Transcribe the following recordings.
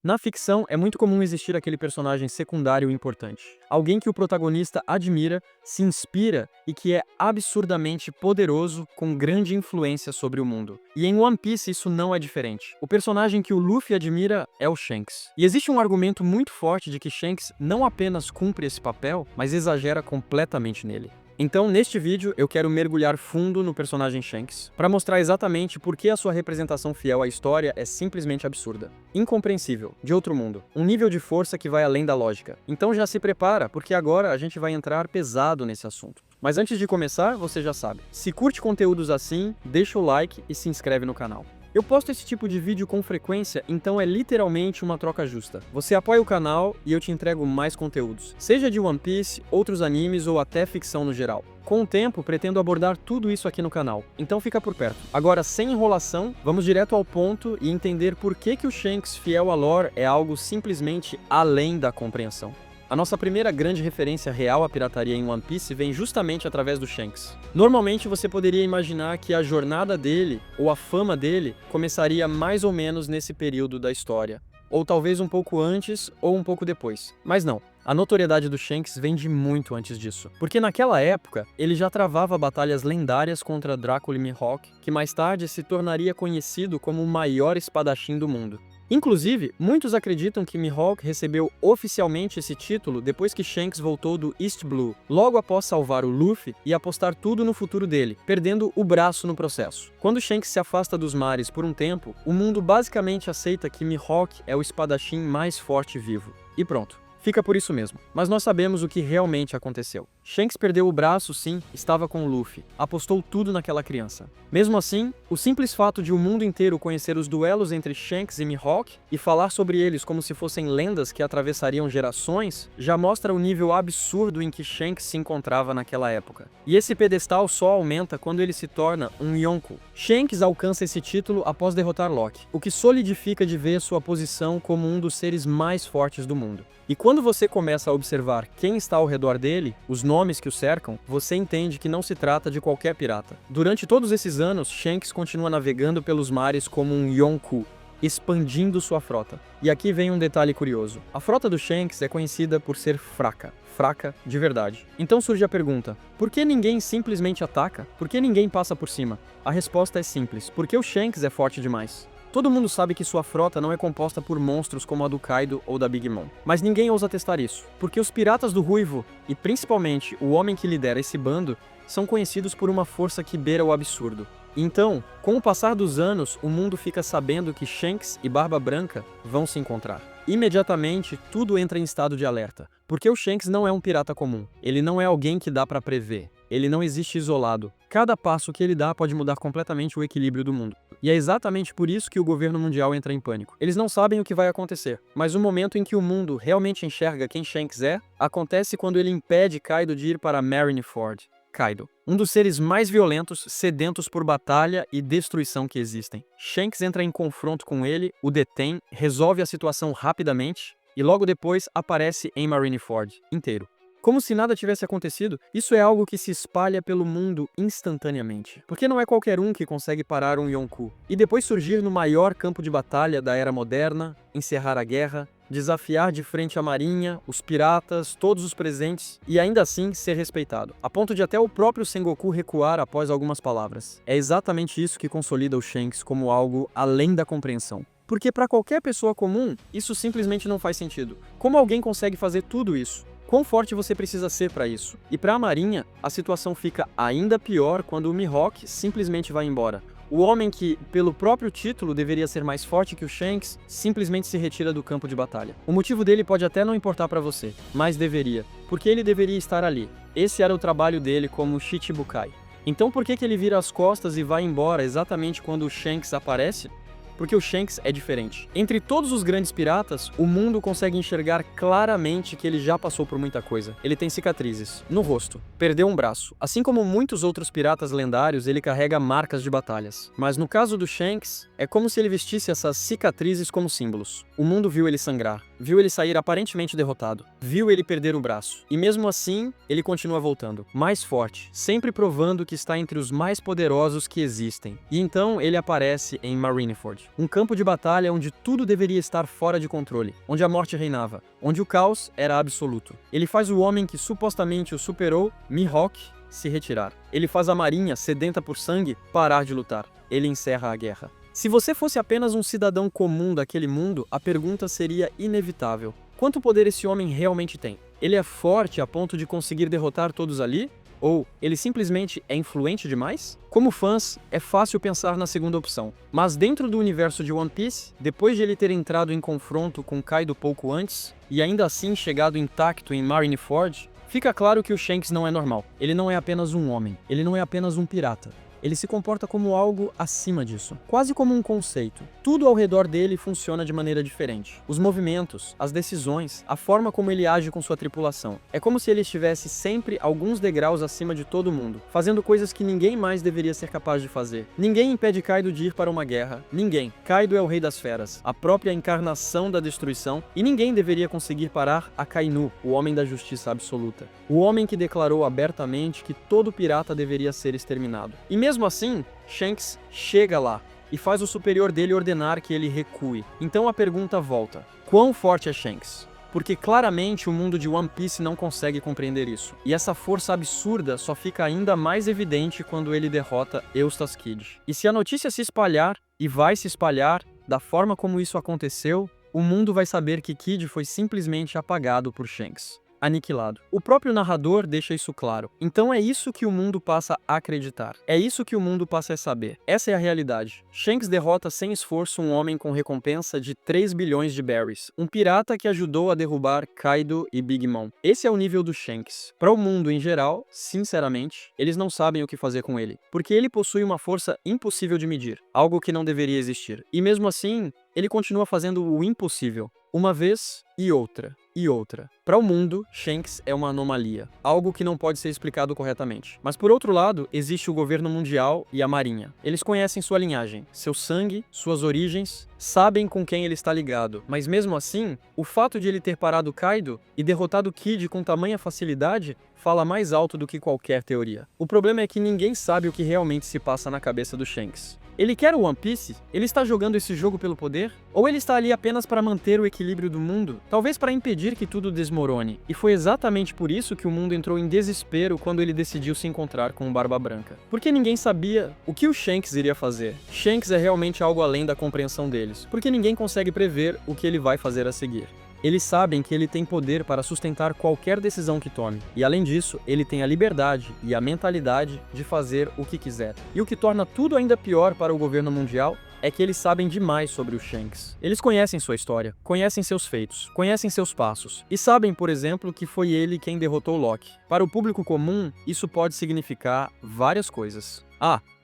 Na ficção, é muito comum existir aquele personagem secundário importante. Alguém que o protagonista admira, se inspira e que é absurdamente poderoso, com grande influência sobre o mundo. E em One Piece isso não é diferente. O personagem que o Luffy admira é o Shanks. E existe um argumento muito forte de que Shanks não apenas cumpre esse papel, mas exagera completamente nele. Então, neste vídeo, eu quero mergulhar fundo no personagem Shanks, para mostrar exatamente por que a sua representação fiel à história é simplesmente absurda. Incompreensível, de outro mundo, um nível de força que vai além da lógica. Então já se prepara, porque agora a gente vai entrar pesado nesse assunto. Mas antes de começar, você já sabe, se curte conteúdos assim, deixa o like e se inscreve no canal. Eu posto esse tipo de vídeo com frequência, então é literalmente uma troca justa. Você apoia o canal e eu te entrego mais conteúdos, seja de One Piece, outros animes ou até ficção no geral. Com o tempo, pretendo abordar tudo isso aqui no canal, então fica por perto. Agora, sem enrolação, vamos direto ao ponto e entender por que o Shanks fiel à lore é algo simplesmente além da compreensão. A nossa primeira grande referência real à pirataria em One Piece vem justamente através do Shanks. Normalmente você poderia imaginar que a jornada dele, ou a fama dele, começaria mais ou menos nesse período da história. Ou talvez um pouco antes ou um pouco depois. Mas não. A notoriedade do Shanks vem de muito antes disso. Porque naquela época, ele já travava batalhas lendárias contra Drácula e Mihawk, que mais tarde se tornaria conhecido como o maior espadachim do mundo. Inclusive, muitos acreditam que Mihawk recebeu oficialmente esse título depois que Shanks voltou do East Blue, logo após salvar o Luffy e apostar tudo no futuro dele, perdendo o braço no processo. Quando Shanks se afasta dos mares por um tempo, o mundo basicamente aceita que Mihawk é o espadachim mais forte vivo. E pronto. Fica por isso mesmo. Mas nós sabemos o que realmente aconteceu. Shanks perdeu o braço, sim, estava com o Luffy. Apostou tudo naquela criança. Mesmo assim, o simples fato de o mundo inteiro conhecer os duelos entre Shanks e Mihawk e falar sobre eles como se fossem lendas que atravessariam gerações, já mostra o nível absurdo em que Shanks se encontrava naquela época. E esse pedestal só aumenta quando ele se torna um Yonko. Shanks alcança esse título após derrotar Loki, o que solidifica de vez sua posição como um dos seres mais fortes do mundo. E quando você começa a observar quem está ao redor dele, os nomes que o cercam, você entende que não se trata de qualquer pirata. Durante todos esses anos, Shanks continua navegando pelos mares como um Yonko, expandindo sua frota. E aqui vem um detalhe curioso. A frota do Shanks é conhecida por ser fraca. Fraca de verdade. Então surge a pergunta, por que ninguém simplesmente ataca? Por que ninguém passa por cima? A resposta é simples, porque o Shanks é forte demais. Todo mundo sabe que sua frota não é composta por monstros como a do Kaido ou da Big Mom. Mas ninguém ousa testar isso, porque os piratas do Ruivo, e principalmente o homem que lidera esse bando, são conhecidos por uma força que beira o absurdo. Então, com o passar dos anos, o mundo fica sabendo que Shanks e Barba Branca vão se encontrar. Imediatamente, tudo entra em estado de alerta, porque o Shanks não é um pirata comum. Ele não é alguém que dá pra prever. Ele não existe isolado. Cada passo que ele dá pode mudar completamente o equilíbrio do mundo. E é exatamente por isso que o governo mundial entra em pânico. Eles não sabem o que vai acontecer, mas o momento em que o mundo realmente enxerga quem Shanks é, acontece quando ele impede Kaido de ir para Marineford. Kaido, um dos seres mais violentos, sedentos por batalha e destruição que existem. Shanks entra em confronto com ele, o detém, resolve a situação rapidamente e logo depois aparece em Marineford inteiro. Como se nada tivesse acontecido, isso é algo que se espalha pelo mundo instantaneamente. Porque não é qualquer um que consegue parar um Yonko. E depois surgir no maior campo de batalha da Era Moderna, encerrar a guerra, desafiar de frente a marinha, os piratas, todos os presentes, e ainda assim ser respeitado, a ponto de até o próprio Sengoku recuar após algumas palavras. É exatamente isso que consolida o Shanks como algo além da compreensão. Porque para qualquer pessoa comum, isso simplesmente não faz sentido. Como alguém consegue fazer tudo isso? Quão forte você precisa ser para isso? E para a Marinha, a situação fica ainda pior quando o Mihawk simplesmente vai embora. O homem que, pelo próprio título, deveria ser mais forte que o Shanks, simplesmente se retira do campo de batalha. O motivo dele pode até não importar para você, mas deveria, porque ele deveria estar ali. Esse era o trabalho dele como Shichibukai. Então por que ele vira as costas e vai embora exatamente quando o Shanks aparece? Porque o Shanks é diferente. Entre todos os grandes piratas, o mundo consegue enxergar claramente que ele já passou por muita coisa. Ele tem cicatrizes no rosto, perdeu um braço. Assim como muitos outros piratas lendários, ele carrega marcas de batalhas. Mas no caso do Shanks, é como se ele vestisse essas cicatrizes como símbolos. O mundo viu ele sangrar, viu ele sair aparentemente derrotado, viu ele perder um braço. E mesmo assim, ele continua voltando, mais forte, sempre provando que está entre os mais poderosos que existem. E então ele aparece em Marineford. Sword, um campo de batalha onde tudo deveria estar fora de controle, onde a morte reinava, onde o caos era absoluto. Ele faz o homem que supostamente o superou, Mihawk, se retirar. Ele faz a marinha, sedenta por sangue, parar de lutar. Ele encerra a guerra. Se você fosse apenas um cidadão comum daquele mundo, a pergunta seria inevitável. Quanto poder esse homem realmente tem? Ele é forte a ponto de conseguir derrotar todos ali? Ou ele simplesmente é influente demais? Como fãs, é fácil pensar na segunda opção. Mas dentro do universo de One Piece, depois de ele ter entrado em confronto com Kaido pouco antes, e ainda assim chegado intacto em Marineford, fica claro que o Shanks não é normal. Ele não é apenas um homem. Ele não é apenas um pirata. Ele se comporta como algo acima disso, quase como um conceito. Tudo ao redor dele funciona de maneira diferente. Os movimentos, as decisões, a forma como ele age com sua tripulação. É como se ele estivesse sempre alguns degraus acima de todo mundo, fazendo coisas que ninguém mais deveria ser capaz de fazer. Ninguém impede Kaido de ir para uma guerra. Ninguém. Kaido é o rei das feras, a própria encarnação da destruição, e ninguém deveria conseguir parar Akainu, o homem da justiça absoluta. O homem que declarou abertamente que todo pirata deveria ser exterminado. E mesmo assim, Shanks chega lá e faz o superior dele ordenar que ele recue. Então a pergunta volta: quão forte é Shanks? Porque claramente o mundo de One Piece não consegue compreender isso. E essa força absurda só fica ainda mais evidente quando ele derrota Eustace Kid. E se a notícia se espalhar, e vai se espalhar, da forma como isso aconteceu, o mundo vai saber que Kid foi simplesmente apagado por Shanks. Aniquilado. O próprio narrador deixa isso claro. Então é isso que o mundo passa a acreditar. É isso que o mundo passa a saber. Essa é a realidade. Shanks derrota sem esforço um homem com recompensa de 3 bilhões de berries. Um pirata que ajudou a derrubar Kaido e Big Mom. Esse é o nível do Shanks. Para o mundo em geral, sinceramente, eles não sabem o que fazer com ele. Porque ele possui uma força impossível de medir. Algo que não deveria existir. E mesmo assim, ele continua fazendo o impossível. Uma vez e outra. E outra. Para o mundo, Shanks é uma anomalia, algo que não pode ser explicado corretamente. Mas por outro lado, existe o governo mundial e a marinha. Eles conhecem sua linhagem, seu sangue, suas origens, sabem com quem ele está ligado. Mas mesmo assim, o fato de ele ter parado Kaido e derrotado Kid com tamanha facilidade fala mais alto do que qualquer teoria. O problema é que ninguém sabe o que realmente se passa na cabeça do Shanks. Ele quer o One Piece? Ele está jogando esse jogo pelo poder? Ou ele está ali apenas para manter o equilíbrio do mundo? Talvez para impedir que tudo desmorone. E foi exatamente por isso que o mundo entrou em desespero quando ele decidiu se encontrar com o Barba Branca. Porque ninguém sabia o que o Shanks iria fazer. Shanks é realmente algo além da compreensão deles, porque ninguém consegue prever o que ele vai fazer a seguir. Eles sabem que ele tem poder para sustentar qualquer decisão que tome. E além disso, ele tem a liberdade e a mentalidade de fazer o que quiser. E o que torna tudo ainda pior para o governo mundial é que eles sabem demais sobre o Shanks. Eles conhecem sua história, conhecem seus feitos, conhecem seus passos. E sabem, por exemplo, que foi ele quem derrotou Loki. Para o público comum, isso pode significar várias coisas.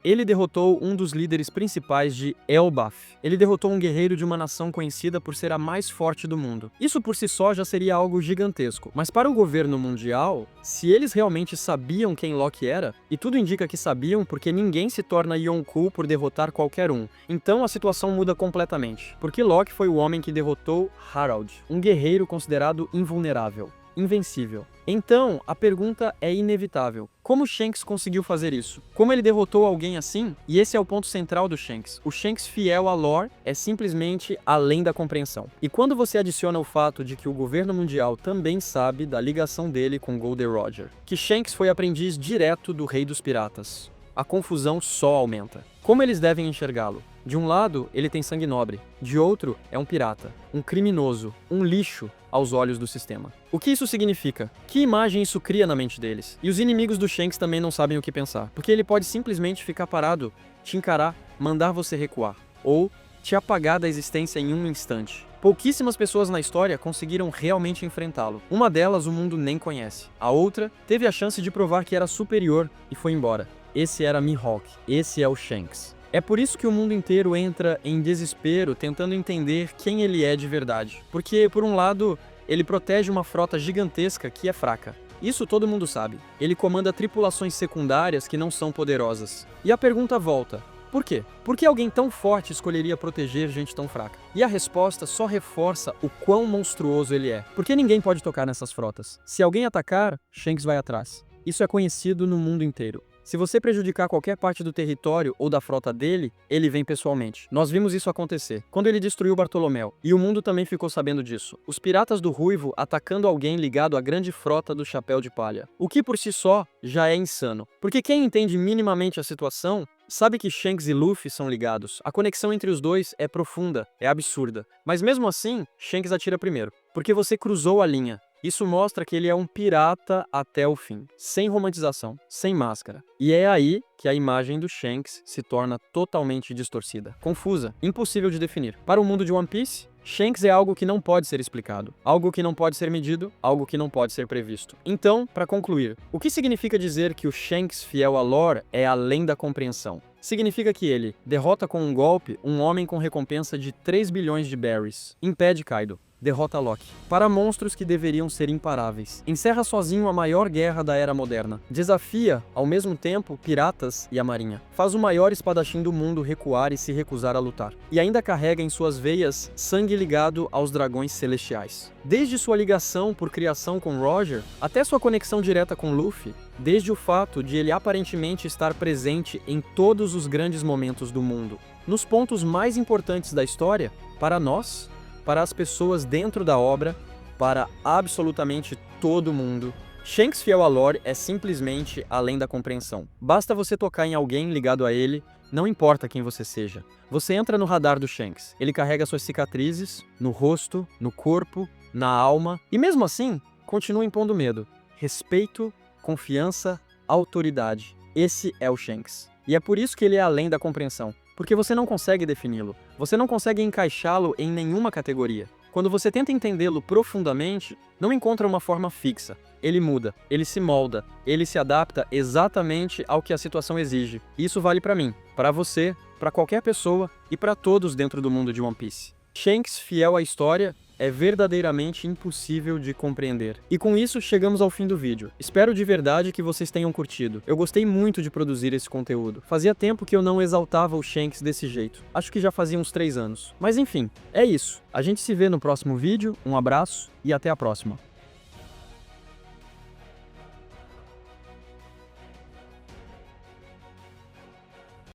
Ele derrotou um dos líderes principais de Elbaf. Ele derrotou um guerreiro de uma nação conhecida por ser a mais forte do mundo. Isso por si só já seria algo gigantesco. Mas para o governo mundial, se eles realmente sabiam quem Loki era, e tudo indica que sabiam porque ninguém se torna Yonkou por derrotar qualquer um, então a situação muda completamente. Porque Loki foi o homem que derrotou Harald, um guerreiro considerado invulnerável. Invencível. Então, a pergunta é inevitável. Como Shanks conseguiu fazer isso? Como ele derrotou alguém assim? E esse é o ponto central do Shanks. O Shanks fiel à lore é simplesmente além da compreensão. E quando você adiciona o fato de que o governo mundial também sabe da ligação dele com Goldie Roger, que Shanks foi aprendiz direto do Rei dos Piratas, a confusão só aumenta. Como eles devem enxergá-lo? De um lado, ele tem sangue nobre. De outro, é um pirata, um criminoso, um lixo aos olhos do sistema. O que isso significa? Que imagem isso cria na mente deles? E os inimigos do Shanks também não sabem o que pensar, porque ele pode simplesmente ficar parado, te encarar, mandar você recuar, ou te apagar da existência em um instante. Pouquíssimas pessoas na história conseguiram realmente enfrentá-lo. Uma delas o mundo nem conhece. A outra teve a chance de provar que era superior e foi embora. Esse era Mihawk. Esse é o Shanks. É por isso que o mundo inteiro entra em desespero tentando entender quem ele é de verdade. Porque, por um lado, ele protege uma frota gigantesca que é fraca. Isso todo mundo sabe. Ele comanda tripulações secundárias que não são poderosas. E a pergunta volta: por quê? Por que alguém tão forte escolheria proteger gente tão fraca? E a resposta só reforça o quão monstruoso ele é. Porque ninguém pode tocar nessas frotas. Se alguém atacar, Shanks vai atrás. Isso é conhecido no mundo inteiro. Se você prejudicar qualquer parte do território ou da frota dele, ele vem pessoalmente. Nós vimos isso acontecer quando ele destruiu Bartolomeu, e o mundo também ficou sabendo disso. Os piratas do Ruivo atacando alguém ligado à grande frota do Chapéu de Palha. O que por si só já é insano, porque quem entende minimamente a situação sabe que Shanks e Luffy são ligados. A conexão entre os dois é profunda, é absurda. Mas mesmo assim, Shanks atira primeiro, porque você cruzou a linha. Isso mostra que ele é um pirata até o fim, sem romantização, sem máscara. E é aí que a imagem do Shanks se torna totalmente distorcida, confusa, impossível de definir. Para o mundo de One Piece, Shanks é algo que não pode ser explicado, algo que não pode ser medido, algo que não pode ser previsto. Então, para concluir, o que significa dizer que o Shanks fiel a lore é além da compreensão? Significa que ele derrota com um golpe um homem com recompensa de 3 bilhões de berries, impede Kaido, derrota Loki, para monstros que deveriam ser imparáveis, encerra sozinho a maior guerra da Era Moderna, desafia, ao mesmo tempo, piratas e a marinha, faz o maior espadachim do mundo recuar e se recusar a lutar, e ainda carrega em suas veias sangue ligado aos dragões celestiais. Desde sua ligação por criação com Roger, até sua conexão direta com Luffy, desde o fato de ele aparentemente estar presente em todos os grandes momentos do mundo, nos pontos mais importantes da história, para nós, para as pessoas dentro da obra, para absolutamente todo mundo, Shanks fiel a lore é simplesmente além da compreensão. Basta você tocar em alguém ligado a ele, não importa quem você seja. Você entra no radar do Shanks. Ele carrega suas cicatrizes, no rosto, no corpo, na alma, e mesmo assim, continua impondo medo, respeito, confiança, autoridade. Esse é o Shanks. E é por isso que ele é além da compreensão. Porque você não consegue defini-lo, você não consegue encaixá-lo em nenhuma categoria. Quando você tenta entendê-lo profundamente, não encontra uma forma fixa. Ele muda, ele se molda, ele se adapta exatamente ao que a situação exige. Isso vale para mim, para você, para qualquer pessoa e para todos dentro do mundo de One Piece. Shanks fiel à história é verdadeiramente impossível de compreender. E com isso chegamos ao fim do vídeo. Espero de verdade que vocês tenham curtido. Eu gostei muito de produzir esse conteúdo. Fazia tempo que eu não exaltava o Shanks desse jeito. Acho que já fazia uns 3 anos. Mas enfim, é isso. A gente se vê no próximo vídeo, um abraço e até a próxima.